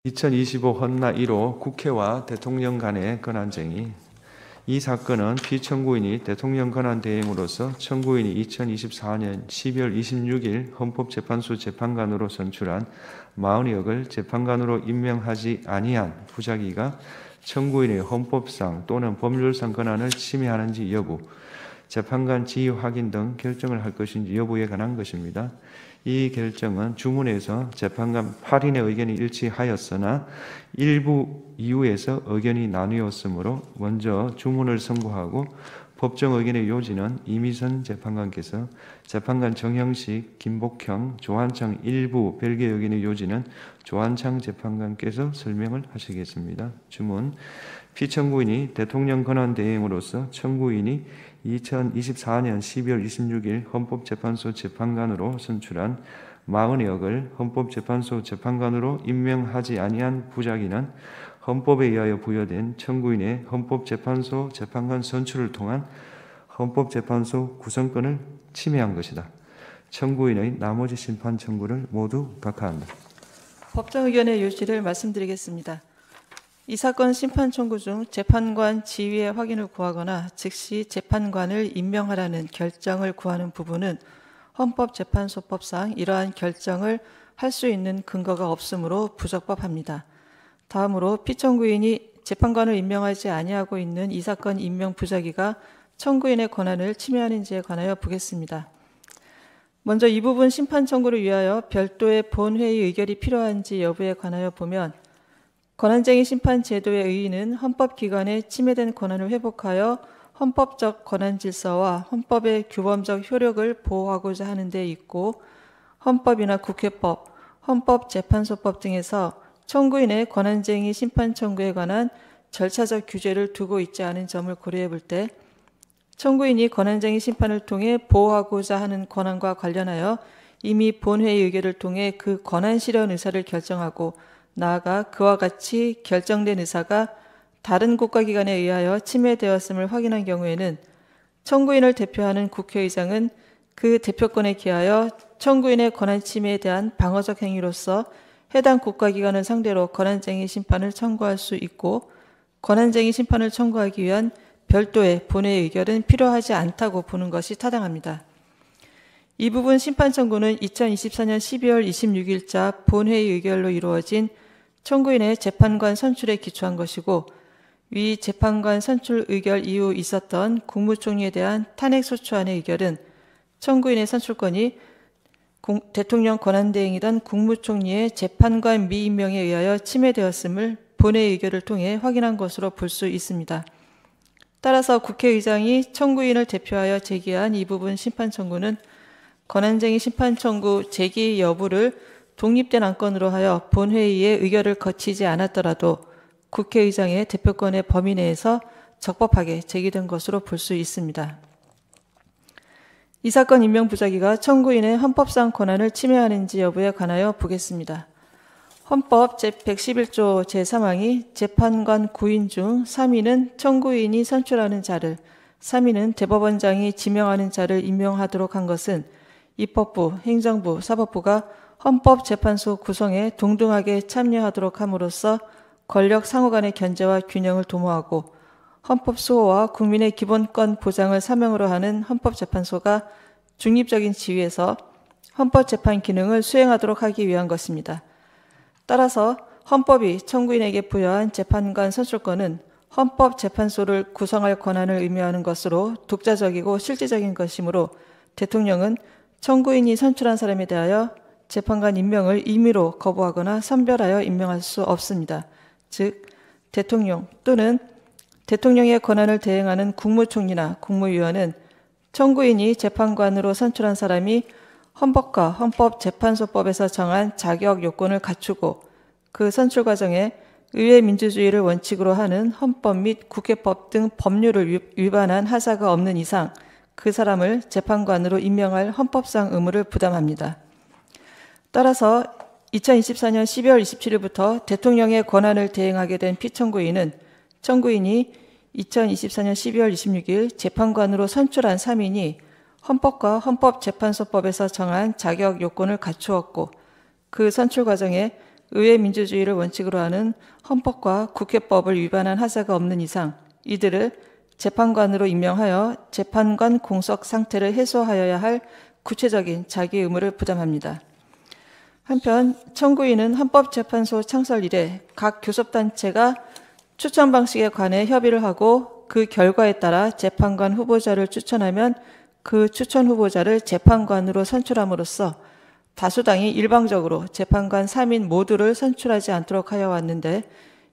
2025 헌나 1호 국회와 대통령 간의 권한쟁의. 이 사건은 피청구인이 대통령 권한대행으로서 청구인이 2024년 12월 26일 헌법재판소 재판관으로 선출한 마흔여을 재판관으로 임명하지 아니한 부작위가 청구인의 헌법상 또는 법률상 권한을 침해하는지 여부, 재판관 지위 확인 등 결정을 할 것인지 여부에 관한 것입니다. 이 결정은 주문에서 재판관 8인의 의견이 일치하였으나 일부 이유에서 의견이 나뉘었으므로 먼저 주문을 선고하고 법정 의견의 요지는 이미선 재판관께서, 재판관 정형식, 김복형, 조한창 일부 별개 의견의 요지는 조한창 재판관께서 설명을 하시겠습니다. 주문. 피청구인이 대통령 권한대행으로서 청구인이 2024년 12월 26일 헌법재판소 재판관으로 선출한 마흔여을 헌법재판소 재판관으로 임명하지 아니한 부작위는 헌법에 의하여 부여된 청구인의 헌법재판소 재판관 선출을 통한 헌법재판소 구성권을 침해한 것이다. 청구인의 나머지 심판 청구를 모두 각하한다. 법정 의견의 요지를 말씀드리겠습니다. 이 사건 심판 청구 중 재판관 지위의 확인을 구하거나 즉시 재판관을 임명하라는 결정을 구하는 부분은 헌법재판소법상 이러한 결정을 할 수 있는 근거가 없으므로 부적법합니다. 다음으로 피청구인이 재판관을 임명하지 아니하고 있는 이 사건 임명 부작위가 청구인의 권한을 침해하는지에 관하여 보겠습니다. 먼저 이 부분 심판 청구를 위하여 별도의 본회의 의결이 필요한지 여부에 관하여 보면, 권한쟁의 심판 제도의 의의는 헌법기관의 침해된 권한을 회복하여 헌법적 권한 질서와 헌법의 규범적 효력을 보호하고자 하는 데 있고, 헌법이나 국회법, 헌법재판소법 등에서 청구인의 권한쟁의 심판 청구에 관한 절차적 규제를 두고 있지 않은 점을 고려해 볼 때, 청구인이 권한쟁의 심판을 통해 보호하고자 하는 권한과 관련하여 이미 본회의 의결을 통해 그 권한 실현 의사를 결정하고, 나아가 그와 같이 결정된 의사가 다른 국가기관에 의하여 침해되었음을 확인한 경우에는 청구인을 대표하는 국회의장은 그 대표권에 기하여 청구인의 권한 침해에 대한 방어적 행위로서 해당 국가기관을 상대로 권한쟁의 심판을 청구할 수 있고, 권한쟁의 심판을 청구하기 위한 별도의 본회의 의결은 필요하지 않다고 보는 것이 타당합니다. 이 부분 심판 청구는 2024년 12월 26일자 본회의 의결로 이루어진 청구인의 재판관 선출에 기초한 것이고, 위 재판관 선출 의결 이후 있었던 국무총리에 대한 탄핵소추안의 의결은 청구인의 선출권이 대통령 권한대행이던 국무총리의 재판관 미임명에 의하여 침해되었음을 본회의 의결을 통해 확인한 것으로 볼 수 있습니다. 따라서 국회의장이 청구인을 대표하여 제기한 이 부분 심판 청구는 권한쟁의 심판 청구 제기 여부를 독립된 안건으로 하여 본회의의 의결을 거치지 않았더라도 국회의장의 대표권의 범위 내에서 적법하게 제기된 것으로 볼 수 있습니다. 이 사건 임명 부작위가 청구인의 헌법상 권한을 침해하는지 여부에 관하여 보겠습니다. 헌법 제111조 제3항이 재판관 9인 중 3인은 청구인이 선출하는 자를, 3인은 대법원장이 지명하는 자를 임명하도록 한 것은 입법부, 행정부, 사법부가 헌법재판소 구성에 동등하게 참여하도록 함으로써 권력 상호 간의 견제와 균형을 도모하고 헌법 수호와 국민의 기본권 보장을 사명으로 하는 헌법재판소가 중립적인 지위에서 헌법재판 기능을 수행하도록 하기 위한 것입니다. 따라서 헌법이 청구인에게 부여한 재판관 선출권은 헌법재판소를 구성할 권한을 의미하는 것으로 독자적이고 실질적인 것이므로 대통령은 청구인이 선출한 사람에 대하여 재판관 임명을 임의로 거부하거나 선별하여 임명할 수 없습니다. 즉, 대통령 또는 대통령의 권한을 대행하는 국무총리나 국무위원은 청구인이 재판관으로 선출한 사람이 헌법과 헌법재판소법에서 정한 자격 요건을 갖추고 그 선출 과정에 의회 민주주의를 원칙으로 하는 헌법 및 국회법 등 법률을 위반한 하사가 없는 이상 그 사람을 재판관으로 임명할 헌법상 의무를 부담합니다. 따라서 2024년 12월 27일부터 대통령의 권한을 대행하게 된 피청구인은 청구인이 2024년 12월 26일 재판관으로 선출한 3인이 헌법과 헌법재판소법에서 정한 자격 요건을 갖추었고 그 선출 과정에 의회 민주주의를 원칙으로 하는 헌법과 국회법을 위반한 하자가 없는 이상 이들을 재판관으로 임명하여 재판관 공석 상태를 해소하여야 할 구체적인 자기 의무를 부담합니다. 한편 청구인은 헌법재판소 창설 이래 각 교섭단체가 추천 방식에 관해 협의를 하고 그 결과에 따라 재판관 후보자를 추천하면 그 추천 후보자를 재판관으로 선출함으로써 다수당이 일방적으로 재판관 3인 모두를 선출하지 않도록 하여 왔는데,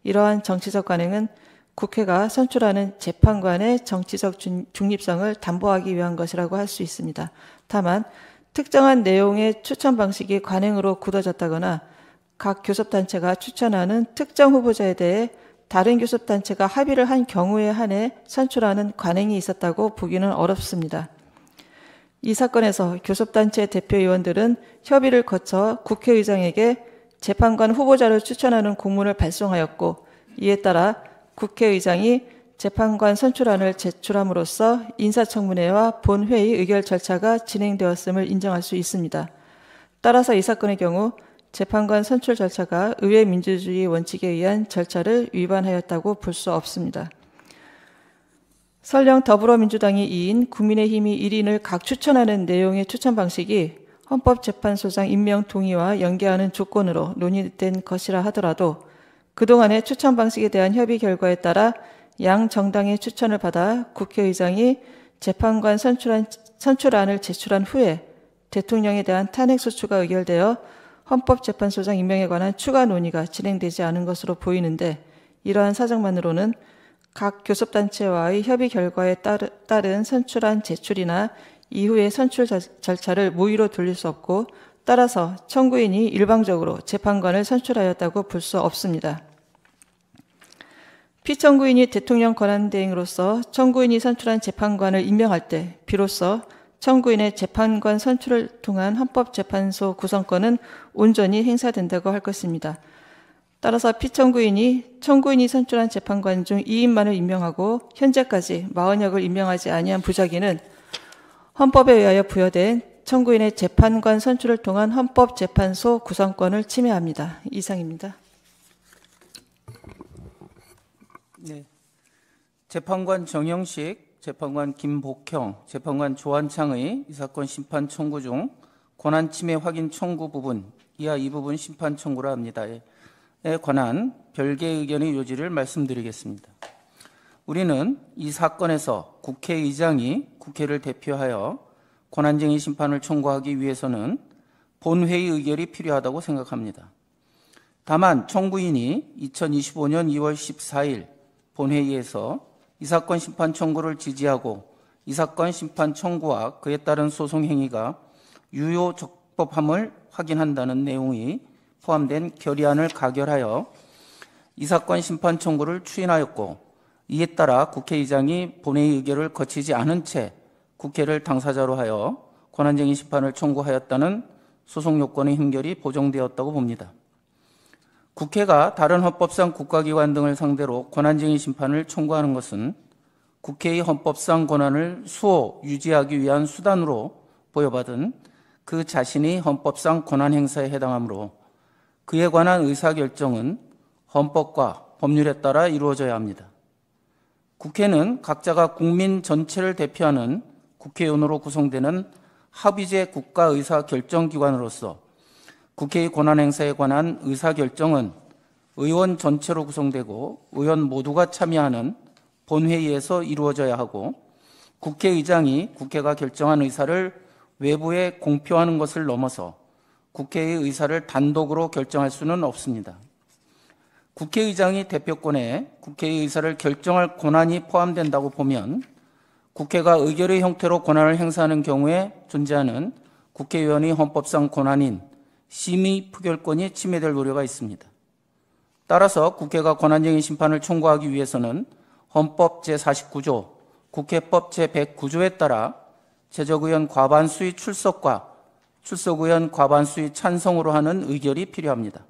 이러한 정치적 관행은 국회가 선출하는 재판관의 정치적 중립성을 담보하기 위한 것이라고 할 수 있습니다. 다만 특정한 내용의 추천 방식이 관행으로 굳어졌다거나 각 교섭단체가 추천하는 특정 후보자에 대해 다른 교섭단체가 합의를 한 경우에 한해 선출하는 관행이 있었다고 보기는 어렵습니다. 이 사건에서 교섭단체 대표의원들은 협의를 거쳐 국회의장에게 재판관 후보자를 추천하는 공문을 발송하였고, 이에 따라 국회의장이 재판관 선출안을 제출함으로써 인사청문회와 본회의 의결 절차가 진행되었음을 인정할 수 있습니다. 따라서 이 사건의 경우 재판관 선출 절차가 의회 민주주의 원칙에 의한 절차를 위반하였다고 볼 수 없습니다. 설령 더불어민주당이 2인, 국민의힘이 1인을 각 추천하는 내용의 추천 방식이 헌법재판소장 임명 동의와 연계하는 조건으로 논의된 것이라 하더라도 그동안의 추천 방식에 대한 협의 결과에 따라 양 정당의 추천을 받아 국회의장이 재판관 선출안을 제출한 후에 대통령에 대한 탄핵소추가 의결되어 헌법재판소장 임명에 관한 추가 논의가 진행되지 않은 것으로 보이는데, 이러한 사정만으로는 각 교섭단체와의 협의 결과에 따른 선출안 제출이나 이후의 선출 절차를 무의로 돌릴 수 없고, 따라서 청구인이 일방적으로 재판관을 선출하였다고 볼 수 없습니다. 피청구인이 대통령 권한대행으로서 청구인이 선출한 재판관을 임명할 때 비로소 청구인의 재판관 선출을 통한 헌법재판소 구성권은 온전히 행사된다고 할 것입니다. 따라서 피청구인이 청구인이 선출한 재판관 중 2인만을 임명하고 현재까지 40역을 임명하지 아니한 부작위는 헌법에 의하여 부여된 청구인의 재판관 선출을 통한 헌법재판소 구성권을 침해합니다. 이상입니다. 네. 재판관 정영식, 재판관 김복형, 재판관 조한창의 이 사건 심판 청구 중 권한 침해 확인 청구 부분, 이하 이 부분 심판 청구라 합니다에 관한 별개의 의견의 요지를 말씀드리겠습니다. 우리는 이 사건에서 국회의장이 국회를 대표하여 권한쟁의 심판을 청구하기 위해서는 본회의 의결이 필요하다고 생각합니다. 다만 청구인이 2025년 2월 14일 본회의에서 이 사건 심판 청구를 지지하고 이 사건 심판 청구와 그에 따른 소송 행위가 유효 적법함을 확인한다는 내용이 포함된 결의안을 가결하여 이 사건 심판 청구를 추인하였고, 이에 따라 국회의장이 본회의 의결을 거치지 않은 채 국회를 당사자로 하여 권한쟁의 심판을 청구하였다는 소송 요건의 힘결이 보정되었다고 봅니다. 국회가 다른 헌법상 국가기관 등을 상대로 권한쟁의 심판을 청구하는 것은 국회의 헌법상 권한을 수호 유지하기 위한 수단으로 보여받은 그 자신이 헌법상 권한 행사에 해당하므로 그에 관한 의사결정은 헌법과 법률에 따라 이루어져야 합니다. 국회는 각자가 국민 전체를 대표하는 국회의원으로 구성되는 합의제 국가의사결정기관으로서 국회의 권한행사에 관한 의사결정은 의원 전체로 구성되고 의원 모두가 참여하는 본회의에서 이루어져야 하고, 국회의장이 국회가 결정한 의사를 외부에 공표하는 것을 넘어서 국회의 의사를 단독으로 결정할 수는 없습니다. 국회의장이 대표권에 국회의 의사를 결정할 권한이 포함된다고 보면 국회가 의결의 형태로 권한을 행사하는 경우에 존재하는 국회의원의 헌법상 권한인 심의 표결권이 침해될 우려가 있습니다. 따라서 국회가 권한쟁의 심판을 청구하기 위해서는 헌법 제49조, 국회법 제109조에 따라 재적의원 과반수의 출석과 출석의원 과반수의 찬성으로 하는 의결이 필요합니다.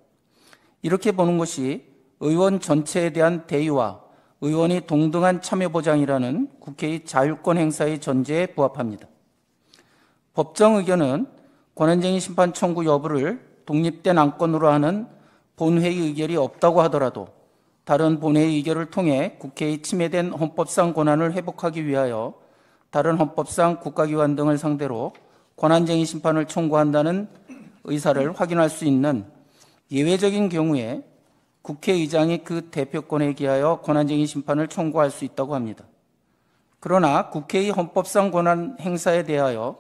이렇게 보는 것이 의원 전체에 대한 대의와 의원이 동등한 참여 보장이라는 국회의 자율권 행사의 전제에 부합합니다. 법정 의견은 권한쟁의 심판 청구 여부를 독립된 안건으로 하는 본회의 의결이 없다고 하더라도 다른 본회의 의결을 통해 국회의 침해된 헌법상 권한을 회복하기 위하여 다른 헌법상 국가기관 등을 상대로 권한쟁의 심판을 청구한다는 의사를 확인할 수 있는 예외적인 경우에 국회의장이 그 대표권에 기하여 권한쟁의 심판을 청구할 수 있다고 합니다. 그러나 국회의 헌법상 권한 행사에 대하여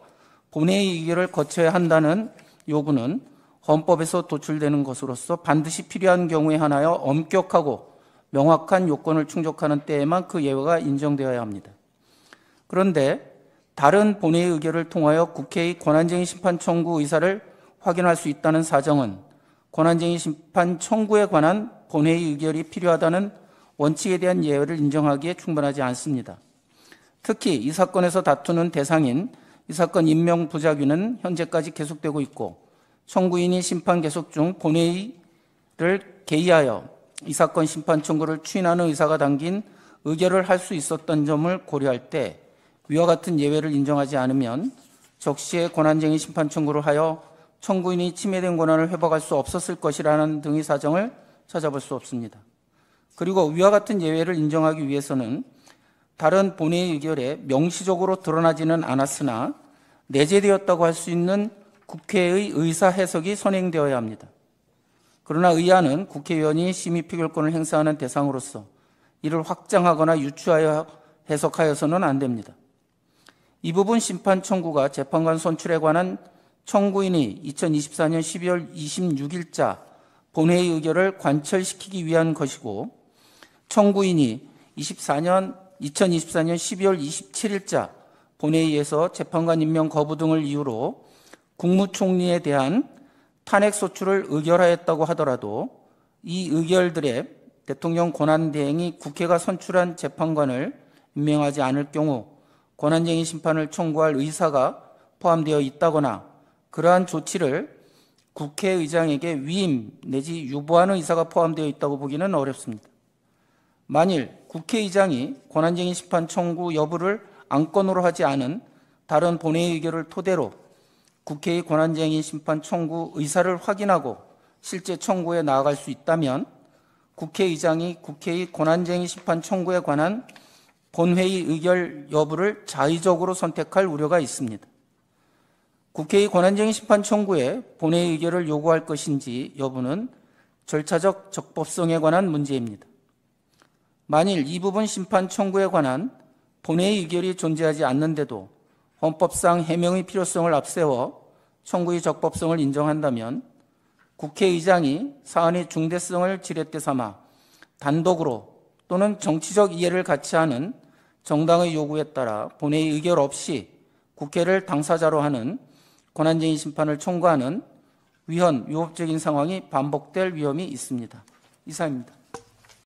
본회의 의결을 거쳐야 한다는 요구는 헌법에서 도출되는 것으로서 반드시 필요한 경우에 한하여 엄격하고 명확한 요건을 충족하는 때에만 그 예외가 인정되어야 합니다. 그런데 다른 본회의 의결을 통하여 국회의 권한쟁의 심판 청구 의사를 확인할 수 있다는 사정은 권한쟁의 심판 청구에 관한 본회의 의결이 필요하다는 원칙에 대한 예외를 인정하기에 충분하지 않습니다. 특히 이 사건에서 다투는 대상인 이 사건 임명 부작위는 현재까지 계속되고 있고 청구인이 심판 계속 중 본회의를 개의하여 이 사건 심판 청구를 추인하는 의사가 담긴 의결을 할 수 있었던 점을 고려할 때 위와 같은 예외를 인정하지 않으면 적시에 권한쟁의 심판 청구를 하여 청구인이 침해된 권한을 회복할 수 없었을 것이라는 등의 사정을 찾아볼 수 없습니다. 그리고 위와 같은 예외를 인정하기 위해서는 다른 본회의 의결에 명시적으로 드러나지는 않았으나 내재되었다고 할 수 있는 국회의 의사 해석이 선행되어야 합니다. 그러나 의안은 국회의원이 심의 표결권을 행사하는 대상으로서 이를 확장하거나 유추하여 해석하여서는 안 됩니다. 이 부분 심판 청구가 재판관 선출에 관한 청구인이 2024년 12월 26일자 본회의 의결을 관철시키기 위한 것이고 청구인이 2024년 12월 27일자 본회의에서 재판관 임명 거부 등을 이유로 국무총리에 대한 탄핵 소추를 의결하였다고 하더라도 이 의결들의 대통령 권한대행이 국회가 선출한 재판관을 임명하지 않을 경우 권한쟁의 심판을 청구할 의사가 포함되어 있다거나 그러한 조치를 국회의장에게 위임 내지 유보하는 의사가 포함되어 있다고 보기는 어렵습니다. 만일 국회의장이 권한쟁의 심판 청구 여부를 안건으로 하지 않은 다른 본회의 의결을 토대로 국회의 권한쟁의 심판 청구 의사를 확인하고 실제 청구에 나아갈 수 있다면 국회의장이 국회의 권한쟁의 심판 청구에 관한 본회의 의결 여부를 자의적으로 선택할 우려가 있습니다. 국회의 권한쟁의 심판 청구에 본회의 의결을 요구할 것인지 여부는 절차적 적법성에 관한 문제입니다. 만일 이 부분 심판 청구에 관한 본회의 의결이 존재하지 않는데도 헌법상 해명의 필요성을 앞세워 청구의 적법성을 인정한다면 국회의장이 사안의 중대성을 지렛대 삼아 단독으로 또는 정치적 이해를 같이 하는 정당의 요구에 따라 본회의 의결 없이 국회를 당사자로 하는 권한쟁의 심판을 청구하는 위헌, 위법적인 상황이 반복될 위험이 있습니다. 이상입니다.